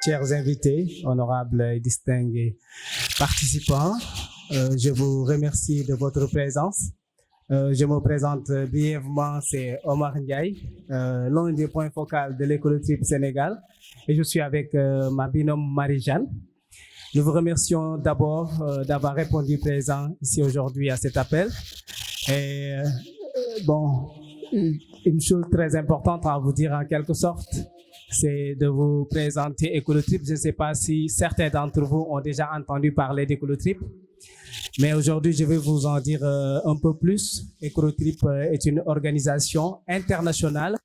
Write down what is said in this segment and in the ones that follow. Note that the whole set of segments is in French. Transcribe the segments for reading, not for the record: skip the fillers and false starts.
Chers invités, honorables et distingués participants, je vous remercie de votre présence. Je me présente brièvement, c'est Omar Ndiaye, l'un des points focaux de l'Écolotrip Sénégal, et je suis avec ma binôme Marie-Jeanne. Nous vous remercions d'abord d'avoir répondu présent ici aujourd'hui à cet appel. Et une chose très importante à vous dire en quelque sorte, c'est de vous présenter Écolotrip. Je ne sais pas si certains d'entre vous ont déjà entendu parler d'Écolotrip, mais aujourd'hui, je vais vous en dire un peu plus. Écolotrip est une organisation internationale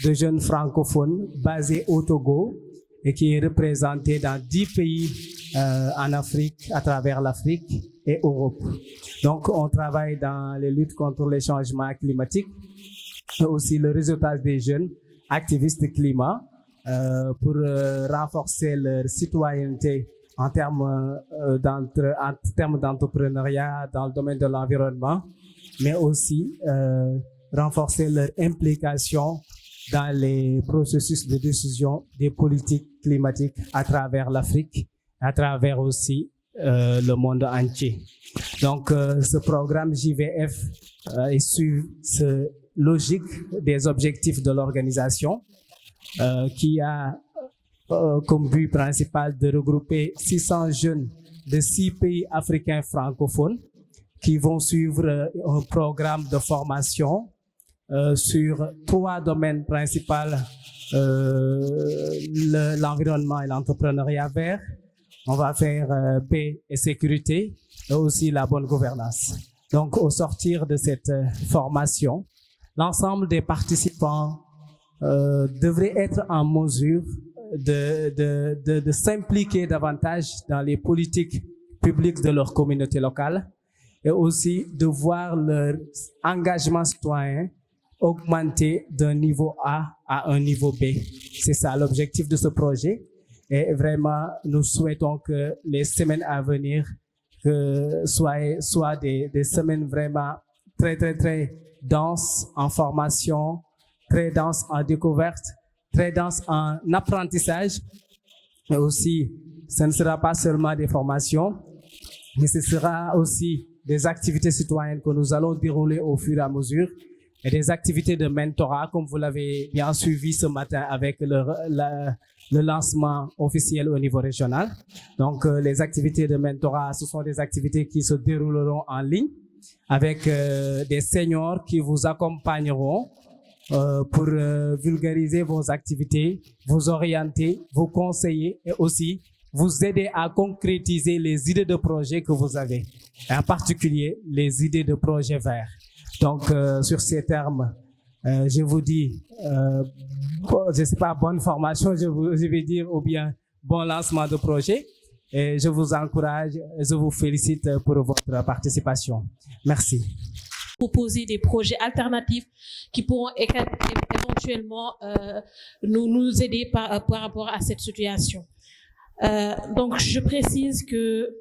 de jeunes francophones basée au Togo et qui est représentée dans 10 pays en Afrique, à travers l'Afrique et Europe. Donc, on travaille dans les luttes contre les changements climatiques, mais aussi le réseautage des jeunes activistes climat pour renforcer leur citoyenneté en termes d'entrepreneuriat dans le domaine de l'environnement, mais aussi renforcer leur implication dans les processus de décision des politiques climatiques à travers l'Afrique, à travers aussi le monde entier. Donc, ce programme JVF est sur cette logique des objectifs de l'organisation qui a comme but principal de regrouper 600 jeunes de 6 pays africains francophones qui vont suivre un programme de formation sur 3 domaines principaux, l'environnement et l'entrepreneuriat vert. On va faire paix et sécurité et aussi la bonne gouvernance. Donc, au sortir de cette formation, l'ensemble des participants devraient être en mesure de s'impliquer davantage dans les politiques publiques de leur communauté locale et aussi de voir leur engagement citoyen augmenter d'un niveau A à un niveau B. C'est ça l'objectif de ce projet. Et vraiment, nous souhaitons que les semaines à venir soient des semaines vraiment très, très, très denses en formation, très denses en découverte, très denses en apprentissage. Mais aussi, ce ne sera pas seulement des formations, mais ce sera aussi des activités citoyennes que nous allons dérouler au fur et à mesure et des activités de mentorat, comme vous l'avez bien suivi ce matin avec le lancement officiel au niveau régional. Donc, les activités de mentorat, ce sont des activités qui se dérouleront en ligne avec des seniors qui vous accompagneront pour vulgariser vos activités, vous orienter, vous conseiller et aussi vous aider à concrétiser les idées de projet que vous avez, et en particulier les idées de projets verts. Donc, sur ces termes, je vous dis, je ne sais pas, bonne formation, je vais dire, ou bien bon lancement de projet. Et je vous encourage, je vous félicite pour votre participation. Merci. Proposer des projets alternatifs qui pourront éventuellement nous aider par rapport à cette situation. Donc, je précise que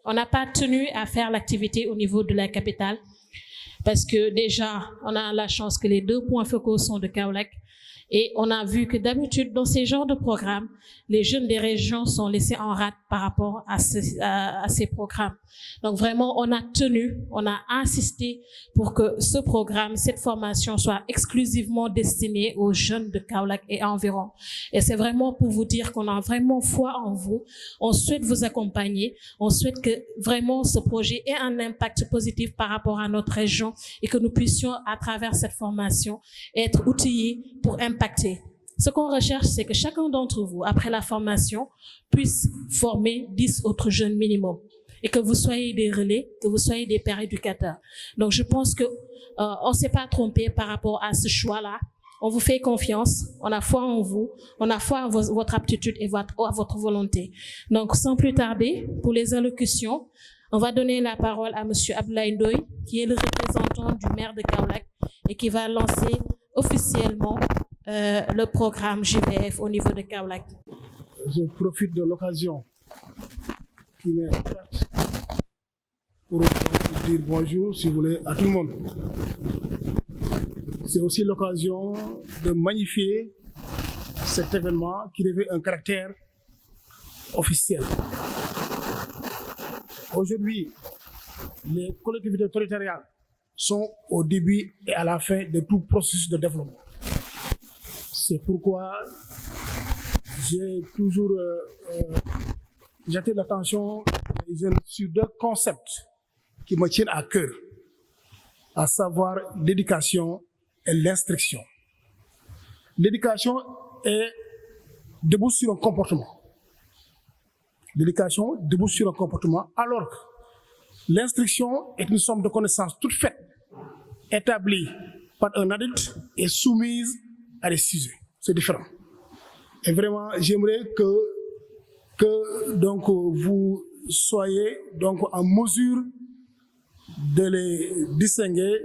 on n'a pas tenu à faire l'activité au niveau de la capitale parce que déjà, on a la chance que les 2 points focaux sont de Kaolack. Et on a vu que d'habitude, dans ces genres de programmes, les jeunes des régions sont laissés en rade par rapport à ces programmes. Donc vraiment, on a insisté pour que ce programme, cette formation soit exclusivement destinée aux jeunes de Kaolack et environ. Et c'est vraiment pour vous dire qu'on a vraiment foi en vous. On souhaite vous accompagner. On souhaite que vraiment ce projet ait un impact positif par rapport à notre région et que nous puissions, à travers cette formation, être outillés pour impacter. Ce qu'on recherche, c'est que chacun d'entre vous, après la formation, puisse former 10 autres jeunes minimum et que vous soyez des relais, que vous soyez des pères éducateurs. Donc, je pense que on ne s'est pas trompé par rapport à ce choix-là. On vous fait confiance, on a foi en vous, on a foi en votre aptitude et à votre volonté. Donc, sans plus tarder, pour les allocutions, on va donner la parole à Monsieur Abdoulaye Ndoye, qui est le représentant du maire de Kaolack et qui va lancer officiellement le programme JVF au niveau de Kaolack. Je profite de l'occasion qui m'est offerte pour dire bonjour, si vous voulez, à tout le monde. C'est aussi l'occasion de magnifier cet événement qui revêt un caractère officiel. Aujourd'hui, les collectivités territoriales sont au début et à la fin de tout processus de développement. C'est pourquoi j'ai toujours j'attire l'attention des jeunes sur deux concepts qui me tiennent à cœur, à savoir l'éducation et l'instruction. L'éducation est débouche sur un comportement. L'éducation débouche sur un comportement, alors que l'instruction est une somme de connaissances toutes faites, établies par un adulte et soumise à des sujets. C'est différent. Et vraiment, j'aimerais que donc, vous soyez donc, en mesure de les distinguer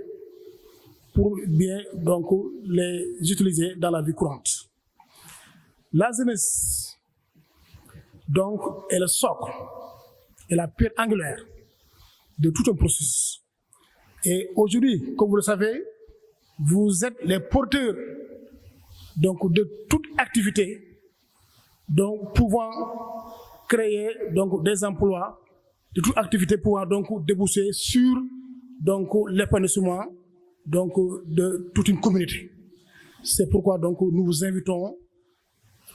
pour bien donc, les utiliser dans la vie courante. La jeunesse donc, est le socle et la pierre angulaire de tout un processus. Et aujourd'hui, comme vous le savez, vous êtes les porteurs donc, de toute activité donc, pouvant créer donc, des emplois, de toute activité pouvant donc, déboucher sur l'épanouissement donc, de toute une communauté. C'est pourquoi donc, nous vous invitons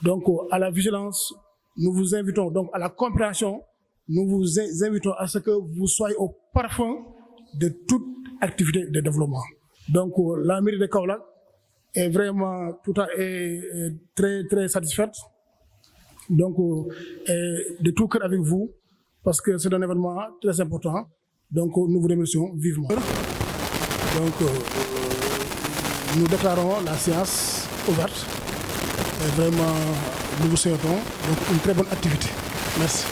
donc, à la vigilance, nous vous invitons donc, à la compréhension, nous vous invitons à ce que vous soyez au parfum de toute activité de développement. Donc la mairie de Kaolack est vraiment très très satisfaite donc de tout cœur avec vous parce que c'est un événement très important. Donc nous vous remercions vivement. Donc nous déclarons la séance ouverte et vraiment nous vous souhaitons donc une très bonne activité. Merci.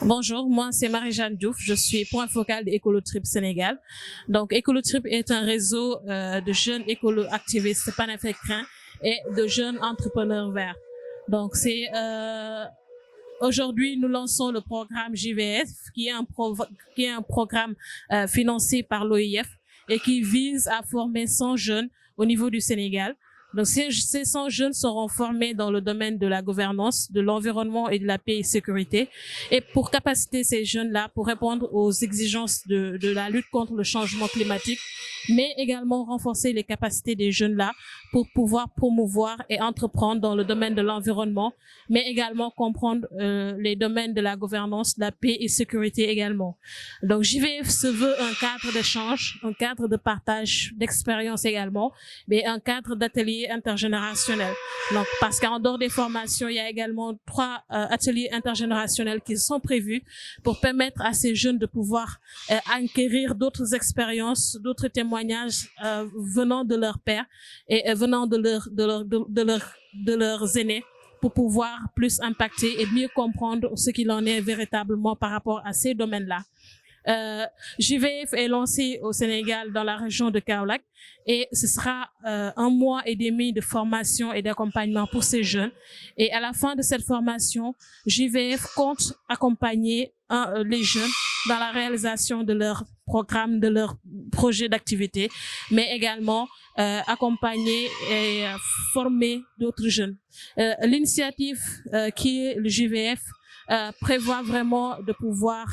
Bonjour, moi c'est Marie-Jeanne Diouf, je suis point focal d'Écolotrip Sénégal. Donc Écolotrip est un réseau de jeunes écolo-activistes panafricains et de jeunes entrepreneurs verts. Donc c'est aujourd'hui nous lançons le programme JVF qui est un programme financé par l'OIF et qui vise à former 100 jeunes au niveau du Sénégal. Donc, ces 100 jeunes seront formés dans le domaine de la gouvernance, de l'environnement et de la paix et sécurité. Et pour capaciter ces jeunes-là, pour répondre aux exigences de la lutte contre le changement climatique, mais également renforcer les capacités des jeunes-là pour pouvoir promouvoir et entreprendre dans le domaine de l'environnement, mais également comprendre les domaines de la gouvernance, de la paix et sécurité également. Donc, JVF se veut un cadre d'échange, un cadre de partage d'expérience également, mais un cadre d'atelier intergénérationnel. Donc, parce qu'en dehors des formations, il y a également 3 ateliers intergénérationnels qui sont prévus pour permettre à ces jeunes de pouvoir acquérir d'autres expériences, d'autres témoignages venant de leurs pairs et venant de leurs aînés pour pouvoir plus impacter et mieux comprendre ce qu'il en est véritablement par rapport à ces domaines-là. JVF est lancé au Sénégal dans la région de Kaolack et ce sera 1 mois et demi de formation et d'accompagnement pour ces jeunes. Et à la fin de cette formation, JVF compte accompagner les jeunes dans la réalisation de leur programme, de leur projet d'activité, mais également accompagner et former d'autres jeunes. L'initiative qui est le JVF prévoit vraiment de pouvoir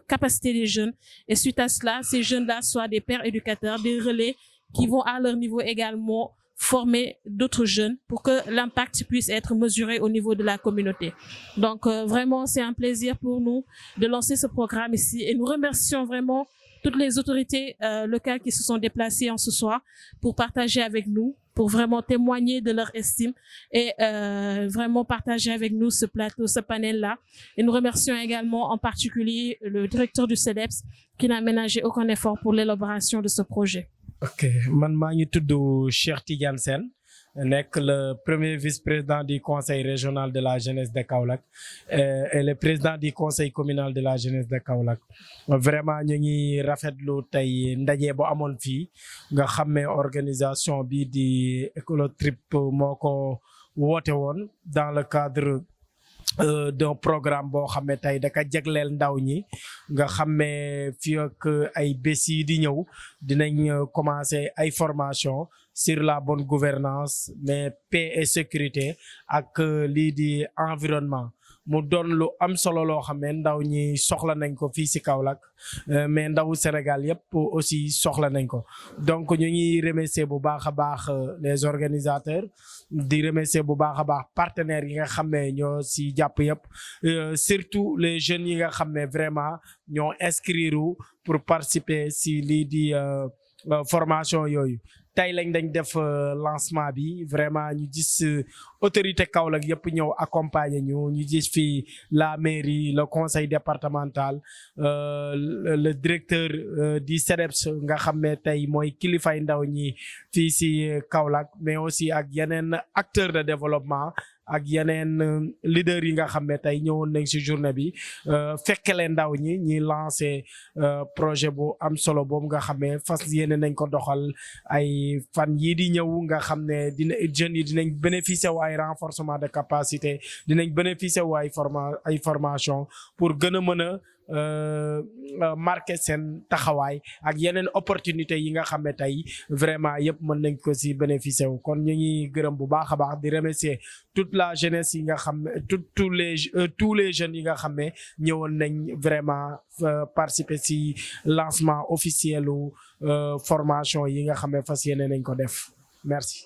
capaciter les jeunes et suite à cela, ces jeunes-là soient des pères éducateurs, des relais qui vont à leur niveau également former d'autres jeunes pour que l'impact puisse être mesuré au niveau de la communauté. Donc vraiment, c'est un plaisir pour nous de lancer ce programme ici et nous remercions vraiment toutes les autorités locales qui se sont déplacées en ce soir pour partager avec nous, pour vraiment témoigner de leur estime et vraiment partager avec nous ce plateau, ce panel-là. Et nous remercions également en particulier le directeur du CEDEPS qui n'a ménagé aucun effort pour l'élaboration de ce projet. Ok, man maa ngi tudd Cheikh Tidiane Sène nekk le premier vice-président du conseil régional de la jeunesse de Kaolack et le président du conseil communal de la jeunesse de Kaolack. Vraiment ñu ngi rafetlu tey ndaje bu amoon fii nga xam ne organisation bi di Écolotrip moo ko woote woon dans le cadre d'un programme boo xam ne tey daka jagleel ndaw ñi nga xam ne fii ak ay bés yi di ñëw dinañ commencer ay formation sur la bonne gouvernance mais paix et sécurité ak lii di environnement mu doon lu am solo loo xam ne ndaw ñi soxla nañ ko fii ci Kaolack mais ndawu Sénégal yëpp aussi soxla nañ ko donc ñu ngi remercier bu baax a baax les organisateurs di remercier bu baax a baax partenaires yi nga xam ne ñoo ci jàpp yëpp surtout les jeunes yi nga xam ne vraiment ñoo inscrire pour participer ci lii di formation yooyu tey lañ dañ def lancement bi vraiment ñu gis autorité Kaolack yëpp ñëw accompagner ñu gis fii la mairie le conseil départemental le directeur du CDEPS nga xam ne tey mooy kilifay ndaw ñi fii ci Kaolack mais aussi ak yeneen acteurs de développement ak yeneen leader yi nga xam ne tey ñëwoon nañ ci journée bi fekkele ndaw ñi lancer projet bu am solo boobu nga xam ne fas yéene nañ ko doxal ay fan yii di ñëw nga xam ne jeunes yi dinañ bénéficier wu ay renforcement de capacité dinañ bénéficier wu ay formation pour gën a mën a marquer seen taxawaay ak yeneen opportunité yi nga xam ne tey vraiment yëpp mën nañ ko ci bénéficier wu kon ñu ngi gërëm bu baax a baax di remercier toute la jeunesse yi nga xam ne tous les jeunes yi nga xam ne ñëwoon nañ vraiment participer ci lancement officiel u formation yi nga xam ne fas yéene nañ ko def merci.